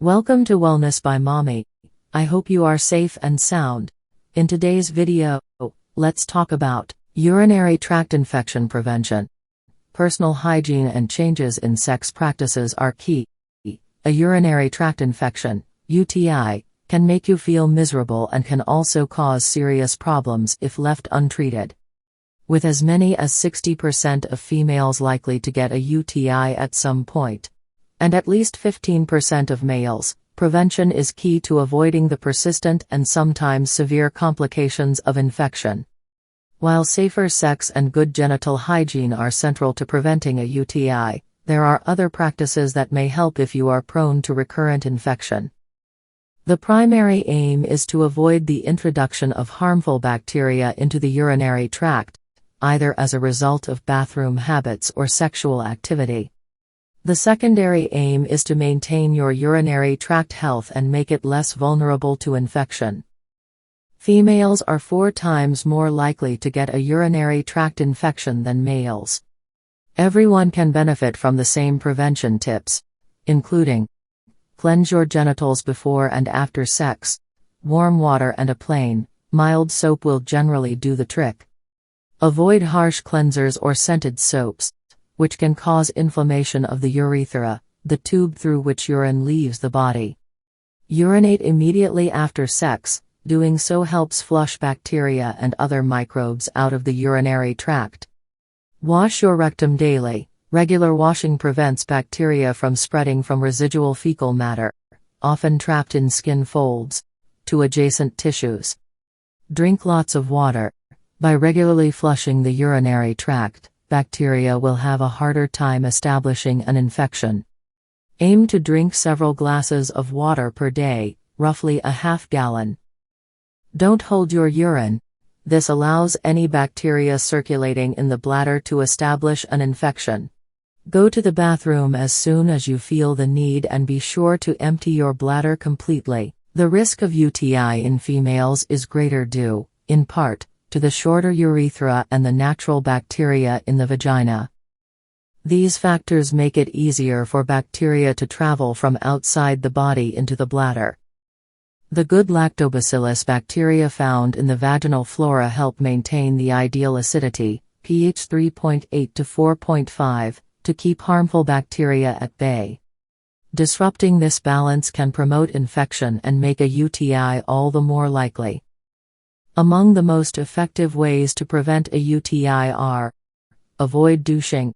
Welcome to Wellness by Mommy. I hope you are safe and sound. In today's video, let's talk about urinary tract infection prevention. Personal hygiene and changes in sex practices are key. A urinary tract infection, UTI, can make you feel miserable and can also cause serious problems if left untreated. With as many as 60% of females likely to get a UTI at some point, and at least 15% of males, prevention is key to avoiding the persistent and sometimes severe complications of infection. While safer sex and good genital hygiene are central to preventing a UTI, there are other practices that may help if you are prone to recurrent infection. The primary aim is to avoid the introduction of harmful bacteria into the urinary tract, either as a result of bathroom habits or sexual activity. The secondary aim is to maintain your urinary tract health and make it less vulnerable to infection. Females are 4 times more likely to get a urinary tract infection than males. Everyone can benefit from the same prevention tips, including cleanse your genitals before and after sex. Warm water and a plain, mild soap will generally do the trick. Avoid harsh cleansers or scented soaps, which can cause inflammation of the urethra, the tube through which urine leaves the body. Urinate immediately after sex. Doing so helps flush bacteria and other microbes out of the urinary tract. Wash your rectum daily. Regular washing prevents bacteria from spreading from residual fecal matter, often trapped in skin folds, to adjacent tissues. Drink lots of water. By regularly flushing the urinary tract, bacteria will have a harder time establishing an infection. Aim to drink several glasses of water per day, roughly a half gallon. Don't hold your urine. This allows any bacteria circulating in the bladder to establish an infection. Go to the bathroom as soon as you feel the need and be sure to empty your bladder completely. The risk of UTI in females is greater due, in part, to the shorter urethra and the natural bacteria in the vagina. These factors make it easier for bacteria to travel from outside the body into the bladder. The good lactobacillus bacteria found in the vaginal flora help maintain the ideal acidity, pH 3.8 to 4.5, to keep harmful bacteria at bay. Disrupting this balance can promote infection and make a UTI all the more likely. Among the most effective ways to prevent a UTI are: avoid douching.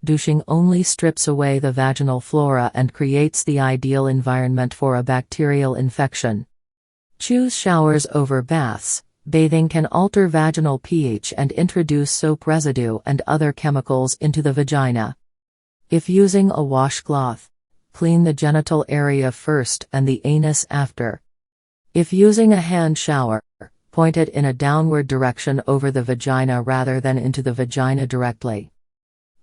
Douching only strips away the vaginal flora and creates the ideal environment for a bacterial infection. Choose showers over baths. Bathing can alter vaginal pH and introduce soap residue and other chemicals into the vagina. If using a washcloth, clean the genital area first and the anus after. If using a hand shower, point it in a downward direction over the vagina rather than into the vagina directly.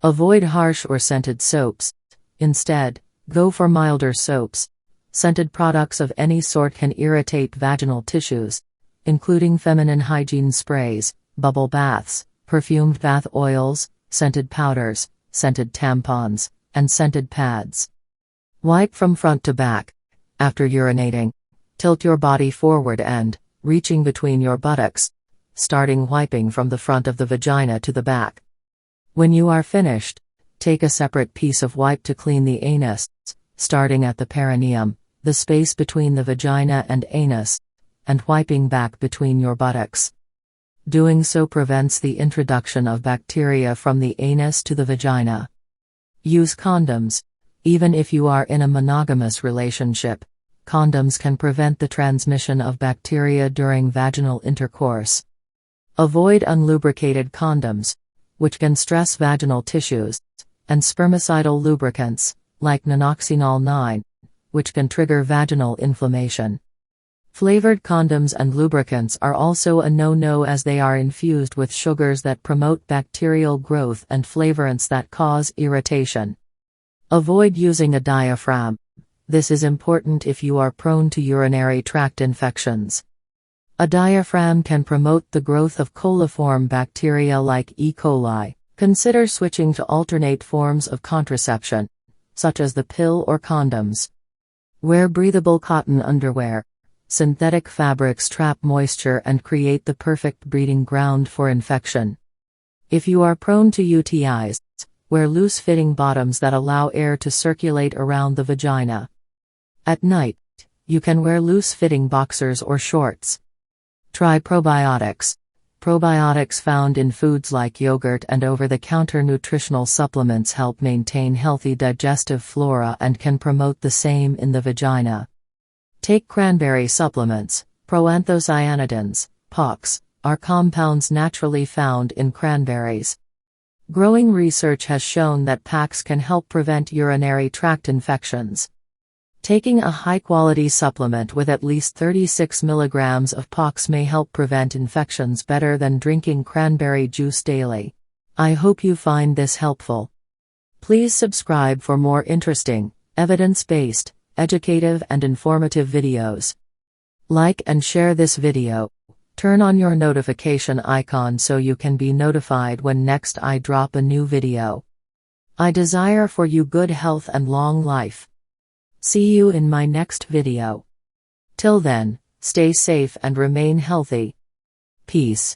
Avoid harsh or scented soaps. Instead, go for milder soaps. Scented products of any sort can irritate vaginal tissues, including feminine hygiene sprays, bubble baths, perfumed bath oils, scented powders, scented tampons, and scented pads. Wipe from front to back. After urinating, tilt your body forward and, reaching between your buttocks, starting wiping from the front of the vagina to the back. When you are finished, take a separate piece of wipe to clean the anus, starting at the perineum, the space between the vagina and anus, and wiping back between your buttocks. Doing so prevents the introduction of bacteria from the anus to the vagina. Use condoms. Even if you are in a monogamous relationship, condoms can prevent the transmission of bacteria during vaginal intercourse. Avoid unlubricated condoms, which can stress vaginal tissues, and spermicidal lubricants, like nonoxynol 9, which can trigger vaginal inflammation. Flavored condoms and lubricants are also a no-no as they are infused with sugars that promote bacterial growth and flavorants that cause irritation. Avoid using a diaphragm. This is important if you are prone to urinary tract infections. A diaphragm can promote the growth of coliform bacteria like E. coli. Consider switching to alternate forms of contraception, such as the pill or condoms. Wear breathable cotton underwear. Synthetic fabrics trap moisture and create the perfect breeding ground for infection. If you are prone to UTIs, wear loose-fitting bottoms that allow air to circulate around the vagina. At night, you can wear loose-fitting boxers or shorts. Try probiotics. Probiotics found in foods like yogurt and over-the-counter nutritional supplements help maintain healthy digestive flora and can promote the same in the vagina. Take cranberry supplements. Proanthocyanidins, POCs, are compounds naturally found in cranberries. Growing research has shown that PACs can help prevent urinary tract infections. Taking a high-quality supplement with at least 36 mg of POCs may help prevent infections better than drinking cranberry juice daily. I hope you find this helpful. Please subscribe for more interesting, evidence-based, educative and informative videos. Like and share this video. Turn on your notification icon so you can be notified when next I drop a new video. I desire for you good health and long life. See you in my next video. Till then, stay safe and remain healthy. Peace.